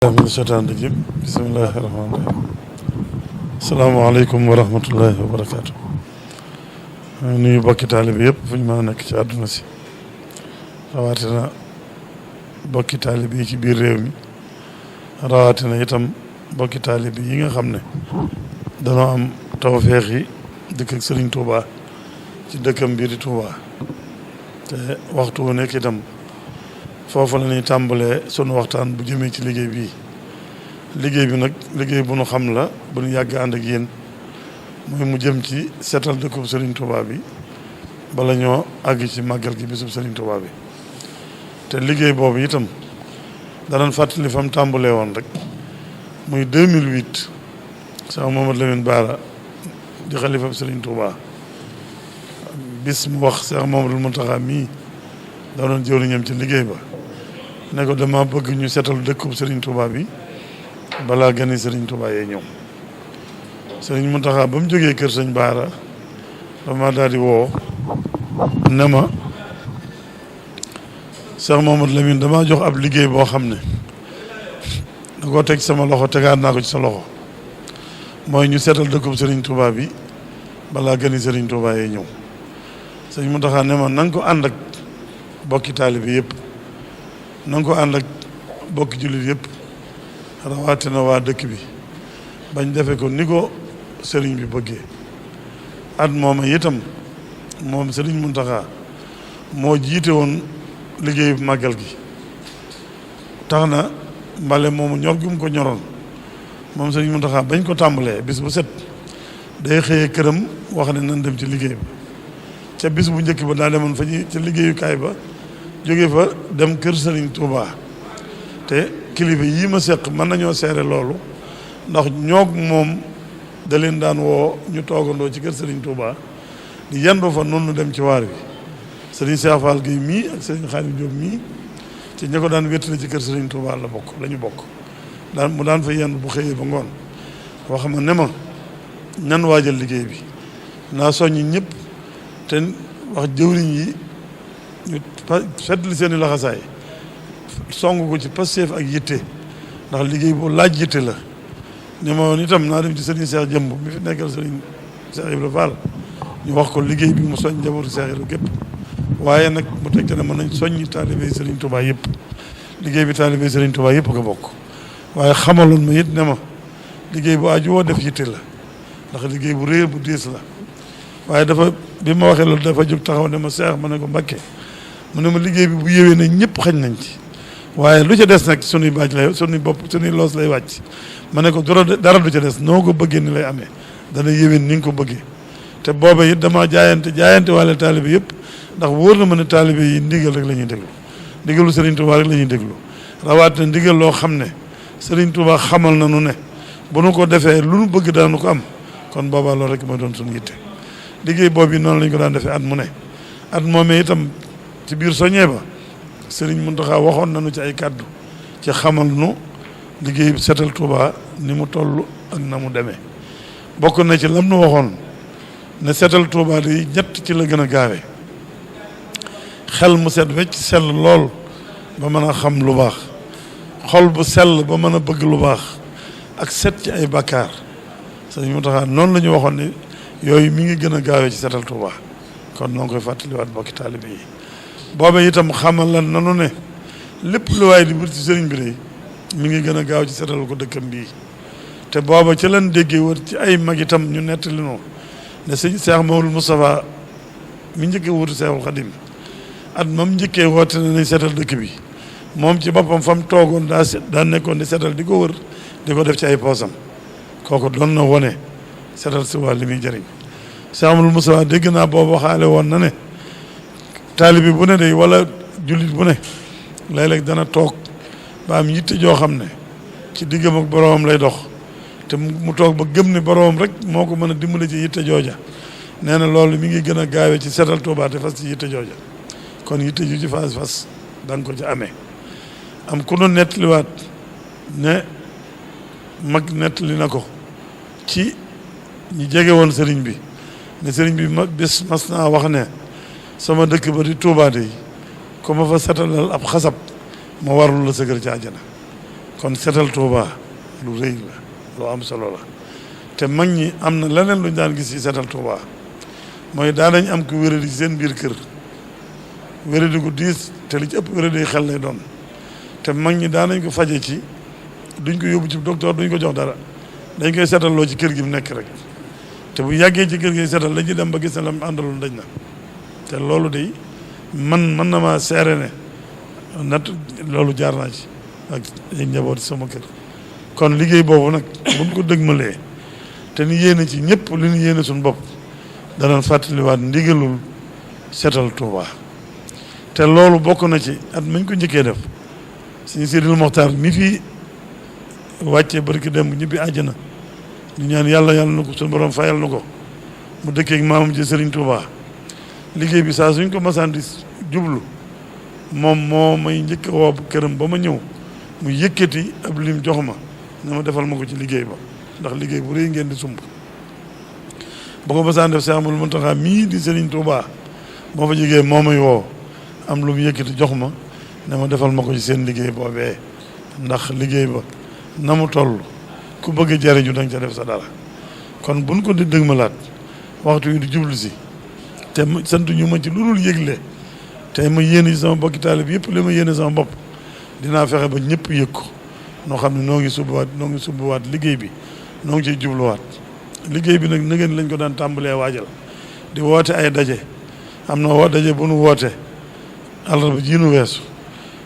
min shaytaan rajim bismillahi rahmaani rahim asalaamaaleykum wa rahmatullahi wa barakaatu. nuyu bokki taalibe yëpp fu ñu mën a nekk ci àdduna si rawatina bokki taalibe yi ci biir réew mi rawatina itam bokki taalibe yi nga xam ne danoo am tawfeex yi dëkk ak Sëriñ Tuuba ci dëkkam biir di Tuuba te waxtu wu nekk itam foofu la ñuy tàmbalee sunu waxtaan bu jëmee ci liggéey bi nag liggéey bu nu xam la bu nu yàgg ànd ak yéen mooy mu jëm ci seetal dëkkub Serigne Touba bi bala ñoo àgg ci màggal gi bisub Serigne Touba bi te liggéey boobu itam danañ fàttali fa mu tàmbalee woon rek muy 2008 Cheikh Mouhamadou Lamine Bara di xalifa Serigne Touba bis mu wax Cheikh Mouhamadoul Mountakha mii doonoon jëwriñam ci liggéey ba ne ko dama bëgg ñu seetal dëkkub Serigne Touba bi balaa gani Serigne Touba yee ñëw Serigne Mountakha ba mu jógee kër sëñ Baara dama daal di woo ne ma Cheikh Mouhamadou Lamine damaa jox ab liggéey boo xam ne da koo teg sama loxo tegaat naa ko ci sa loxo mooy ñu seetal dëkkub Serigne Touba bi balaa gani Serigne Touba yee ñëw Serigne Mountakha ne ma na nga ko ànd ak bokki taalibe yëpp na nga ko ànd ak bokki jullit yëpp rawatina waa dëkk bi bañ defe ko ni ko sëriñ bi bëggee at mooma itam moom sëriñ Mountakha moo jiite woon liggéeyu màggal gi tax na mbale moomu ñor gi mu ko ñoroon moom sëriñ Mountakha bañ ko tàmbalee bis bu set day xëyee këram wax ne nan dem ci liggéey ba ca bis bu njëkk ba daa demoon fa ñu ca liggéeyukaay ba jóge fa dem kër Serigne Touba te kilifa yii ma seq mën nañoo seere loolu ndax ñoog moom da leen daan woo ñu toogandoo ci kër Serigne Touba di yendoo fa noonu dem ci waar wi Serigne Cheikh Fall Gueye mii ak Serigne Khadim Diop mii ci ña ko daan wéttale ci kër Serigne Touba la bokk mu daan fa yendu bu xëyee ba ngoon wax ma ne ma ñan waajal liggéey bi naa soññi ñëpp te wax jëwriñ yi ñu fetli seen i laxasaay song ko ci passeef ak yitte ndax liggéey boo laaj yitte la ne ma woon itam naa dem ci Serigne Cheikh Jëmb mi fi nekkal Serigne Cheikh Ibra Fall ñu wax ko liggéey bi mu soñ njabootu Cheikh Ibra gépp waaye nag mu teg te ne mën nañ soññi taalibey Serigne Touba yëpp liggéey bi taalibey Serigne Touba yëpp ko bokk waaye xamaloon ma it ne ma liggéey bu aju woo def yitte la ndax liggéey bu réer bu diis la waaye dafa bi ma waxee loolu dafa jóg taxaw ne ma Cheikh ma ne ko Mbakke mu ne ma liggéey bi bu yéwee ne ñëpp xañ nañ ci waaye lu ca des nag sunuy baaj lay sunuy bopp sunuy loos lay wàcc ma ne ko dara du ca des noo ko bëggee ni lay amee dana yéwén ni nga ko bëggee te booba it dama jaayante wàlle taalibe yëpp ndax wóor na ma ne taalibe yi ndigal rek la ñuy déglu ndigalu Serigne Touba rek la ñuy déglu rawaat na ndigal loo xam ne Serigne Touba xamal na nu ne bu nu ko defee lu nu bëgg daanu ko am kon boobaa loolu rek mooy doon suñu yitte liggéey boobu yi noonu lañ ko daan defee at mu ne at moomee itam ci biir soññee ba Serigne Mountakha waxoon nañu ci ay kàddu ci xamal nu liggéey seetal Touba ni mu toll ak na mu demee bokk na ci lam nu waxoon ne seetal Touba di ñett ci la gën a gaawe xel mu set wecc sell lool ba mën a xam lu baax xol bu sell ba mën a bëgg lu baax ak set ci ay bakkaar Serigne Mountakha noonu la ñu waxoon ne yooyu mi ngi gën a gaawee ci seetal Touba kon noo ngi koy fàttaliwaat bokki taalibe yi boobee itam xamal lan nanu ne lépp lu waay di wut ci sëriñ bi de mi ngi gën a gaaw ci seetal ko dëkkam bii te booba ci lan déggee wër ci ay mag itam ñu nettali noo ne sëñ Cheikh Mawlud Moustapha mi njëkkee wutu Cheikhul Khadim at moom njëkkee woote ne nañ seetal dëkk bi moom ci boppam fa mu toogoon daa nekkoon di seetal di ko wër di ko def ci ay poosam kooku doon na wone seetal si waa li muy jëriñ Cheikh Amadou Moustapha dégg naa boobu waxaale woon na ne taalibi bu ne day wala jullit bu ne léeg-léeg dana toog ba am yitte joo xam ne ci diggam ak boroomam lay dox te mu toog ba gëm ne boroomam rek moo ko mën a dimbale ci yitte jooja nee na loolu mi ngi gën a gaawee ci seetal Touba te fas ci yitte jooja kon yitte ju ci fas da nga ko ci amee am ku nu nettaliwaat ne mag nettali na ko ci ñi jege woon sëriñ bi ne sëriñ bi bis mas naa wax ne sama dëkk ba di Touba de ku ma fa setalal ab xasab ma warul la sëgër ci àjjana kon setal Touba lu rëy la lu am solo la te mag ñi am na leneen lu ñu daan gis ci setal Touba mooy daanañ am ku wéradi ci seen biir kër wéradi gu diis te li ci ëpp wéradi xel lay doon te mag ñi daanañ ko faje ci duñ ko yóbbu ci docteur duñ ko jox dara dañ koy seetalloo ci kër gi mu nekk rek te bu yàggee ci kër gi seetal dañuy dem ba gis ne la mu àndaloon dañ na te loolu de mën na ma seere ne nat loolu jaar naa ci ak ay njaboot sama kër kon liggéey boobu nag buñ ko dëgmalee te ni yéene ci ñëpp li ñu yéene suñu bopp danañ fàttaliwaat ndigalul setal Touba te loolu bokk na ci at mañ ko njëkkee def suñu Sidil Moxtaar mi fi wàccee barki dem ñibbi àjjana ñu ñaan yàlla na ko suñu borom fayal na ko mu dëkkeeg maamam ji Serigne Touba liggéey bi saa suñ ko masaan di jublu moom moo may njëkk a woo këram ba ma ñëw mu yëkkati ab lim jox ma ne ma defal ma ko ci liggéey ba ndax liggéey bu rëy ngeen di sumb ba ko masaan def Cheikh Amadou Mountakha mii di Serigne Touba moo fa jógee moo may woo am lu mu yëkkati jox ma ne ma defal ma ko ci seen liggéey boobee ndax liggéey ba na mu toll ku bëgg jariñu danga ca def sa dara kon buñ ko di dëgmalaat waxtu wi di jublu si te sant ñu ma ci lu dul yëgle te ma yéene ci sama bokki taalib yëpp li ma yéene sama bopp dinaa fexe ba ñëpp yëg ko noo xam ne noo ngi subbuwaat liggéey bi noo ngi ciy jubluwaat liggéey bi nag na ngeen lañ ko daan tàmbalee waajal di woote ay daje am na daje bu nu woote àllarba ji nu weesu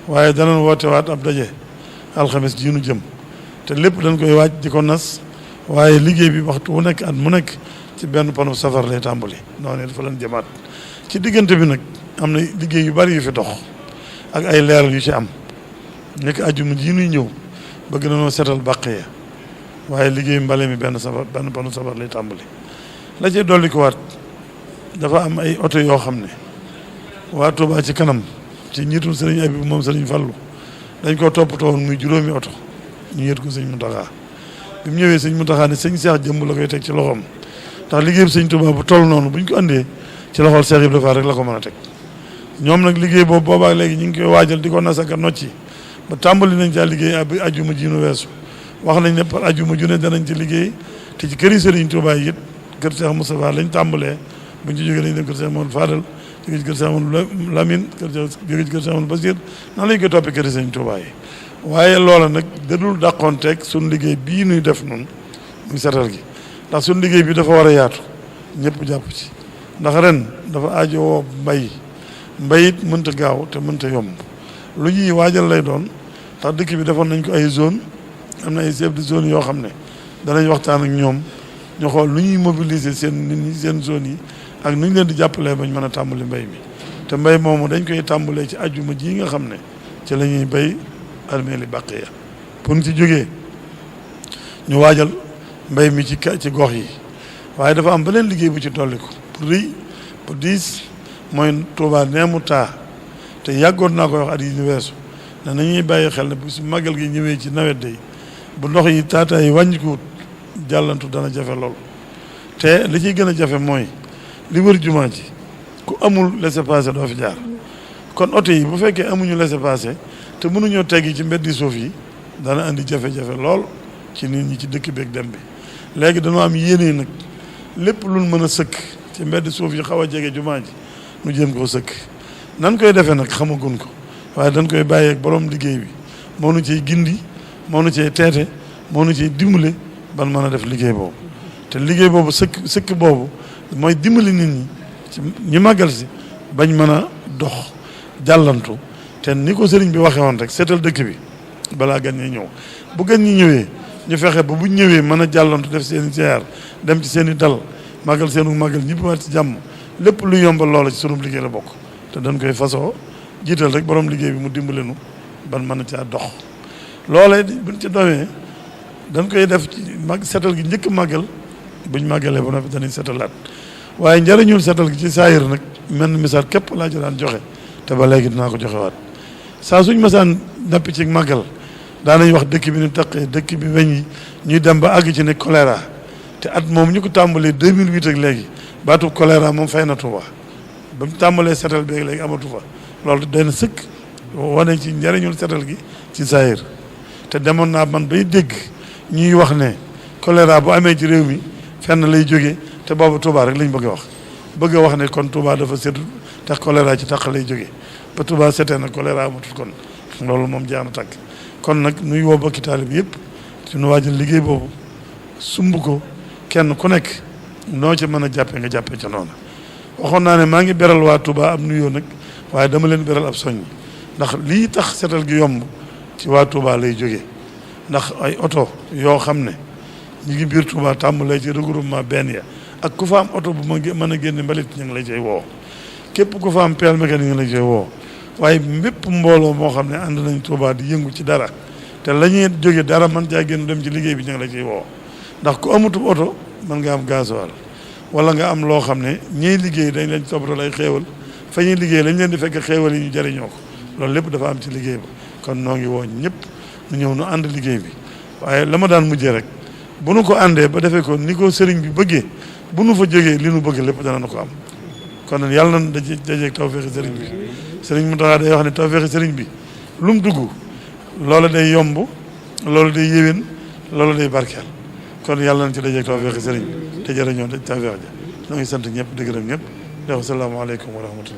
waaye danañ woote waat ab daje alxames ji nu jëm te lépp dañ koy waaj di ko nas waaye liggéey bi waxtu wu nekk at mu nekk ci benn panu safar lay tàmbali noonu dafa leen jëmaat ci diggante bi nag am na liggéey yu bari yu fi dox ak ay leeral yu ci am nekk ajjuma ji nuy ñëw bëgg na noo seetal bàq ya waaye liggéey mbale mi benn panu safar lay tàmbali la ci dolli ko waat dafa am ay oto yoo xam ne waa Touba ci kanam ci njiitul sëriñ Abibu moom sëriñ Fallu dañ koo toppatoo woon muy juróomi oto ñu yët ko sëñ Mountakha bi mu ñëwee sëñ Mountakha ne sëñ Cheikh jëmb la koy teg ci loxoom ndax liggéey bi sëñ Touba bu toll noonu buñ ko andee ci loxol Cheikh Ibrahima Fall rek la ko mën a teg ñoom nag liggéey boobu boobaa léegi ñu ngi koy waajal di ko nasaka nocci ba tàmbali nañ caa liggéey ab ajjuma ji nu weesu wax nañ ne par ajjuma ju ne danañ ci liggéey te ci këri sëriñ Touba yi it kër Cheikh Moustapha lañ tàmbalee buñ ci jógee lañ dem kër Cheikh Mamadou Fadal jóge ci kër Cheikh Mamadou Lamine jóge ci kër Cheikh Mamadou Basir nan lañ koy toppee këri sëriñ Touba yi waaye loola nag dadul dàqoonteeg suñ liggéey bii nuy def noonu muy setal gi ndax suñ liggéey bi dafa war a yaatu ñëpp jàpp ci ndax ren dafa aajowoo mbay it mënta gaaw te mënta yomb lu ñuy waajal lay doon ndax dëkk bi defoon nañ ko ay zone am na ay chef de zone yoo xam ne danañ waxtaan ak ñoom ñu xool lu ñuy mobiliser seen nit ñi seen zone yi ak nu ñu leen di jàppalee bañ mën a tàmbali mbay mi te mbay moomu dañ koy tàmbalee ci ajjuma ji nga xam ne ci la ñuy bay armée li bàq ya pour ñu ci jógee ñu waajal mbay mi ci gox yi waaye dafa am beneen liggéey bu ci dolliku pour rëy pour diis mooy Touba neemu taa te yàggoon naa koy wax at yi ñu weesu ne nañuy bàyyi xel ne bu si màggal gi ñëwee ci nawet day bu ndox yi taataa yi wàññikuwut jàllantu dana jafe lool te li ciy gën a jafe mooy li wër jumaa ji ku amul laissez-passer doo fi jaar kon oto yi bu fekkee amuñu laissez-passer te mënuñoo teggi ci mbeddi suuf yi dana andi jafe-jafe lool ci nit ñi ci dëkk beeg dem bi léegi dañoo am yéene nag lépp luñ mën a sëkk ci mbeddi suuf yi xaw a jege jumaa ji nu jéem koo sëkk nan koy defee nag xamagun ko waaye dañ koy bàyyi ak borom liggéey bi moo nu ciy gindi moo nu ciy teete moo nu ciy dimbale ban mën a def liggéey boobu te liggéey boobu sëkk boobu mooy dimbali nit ñi ci ñi màggal si bañ mën a dox jàllantu te ni ko sëriñ bi waxee woon rek seetal dëkk bi balaa gan ñi ñëw bu gan ñi ñëwee ñu fexe ba buñ ñëwee mën a jàllantu def seen i ziar dem ci seen i dal màggal seenu màggal ñëpp waat ci jàmm lépp lu yombal loola ci sunum liggéey la bokk te dañ koy fasoo jiital rek borom liggéey bi mu dimbale nu ban mën a caa dox loolee buñ ci doomee dañ koy def ci seetal gi njëkk màggal buñ màggalee ba noppi danañ seetalaat waaye njëriñul seetal gi ci saayir nag mel misaal képp laa ci daan joxe te ba léegi dinaa ko joxewaat saa suñ masaan nappi ci màggal daanañ wax dëkk bi ni taqee dëkk bi weñ yi ñuy dem ba àgg ci ne choléra te at moom ñu ko tàmbalee 2008 ak léegi baatu choléra moom fay na Touba ba mu tàmbalee seetal bi léegi amatu fa loolu day na sëkk wane ci njëriñul seetal gi ci saayir te demoon naa man bay dégg ñuy wax ne choléra bu amee ci réew mi fenn lay jóge te boobu Touba rek lañ bëgg a wax ne kon Touba dafa setul te choléra ci taq lay jóge ba Touba setee nag choléra amatul kon loolu moom jeex na tàkk kon nag nuy woo bokki taalib yëpp ci nu waajal liggéey boobu sumb ko kenn ku nekk noo ci mën a jàppe nga jàppee ca noonu waxoon naa ne maa ngi beral waa Touba am nuyoo nag waaye dama leen beral ab soññ ndax lii tax setal gi yomb ci waa Touba lay jógee ndax ay oto yoo xam ne ñu ngi biir Touba tàmbalee ci regroupement benn ya ak ku fa am oto bu mën a génne mbalit ñu ngi lay cay woo képp ku fa am pelle mécanique ñu ngi lay cay woo waaye mépp mbooloo moo xam ne ànd nañ Touba di yëngu ci dara te la ñuy jóge dara man caa génn dem ci liggéey bi ñu ngi lay cay woo ndax ku amutub oto mën nga am gasoil wala nga am loo xam ne ñiy liggéey dañ leen toppatoo lay xéewal fa ñuy liggéey lañ leen di fekk xéewal yi ñu jëriñoo ko loolu lépp dafa am ci liggéey ba kon noo ngi woo ñëpp nu ñëw nu ànd liggéey bi waaye la ma daan mujjee rek bu nu ko àndee ba defee ko ni ko sëriñ bi bëggee bu nu fa jógee li nu bëgg lépp dana nu ko am kon nag yàlla na dajeeg tawfeexi sëriñ bi sëriñ Mountakha day wax ne tawfeexi sëriñ bi lu mu dugg loolu day yomb loolu day yéwén loolu day barkeel kon yàlla na ci dajeeg tawfeexi sëriñ bi te jërëñoo daj tawfeex ja noo ngi sant ñëpp di gërëm ñëpp di wax salaamaaleykum wa rahmatullah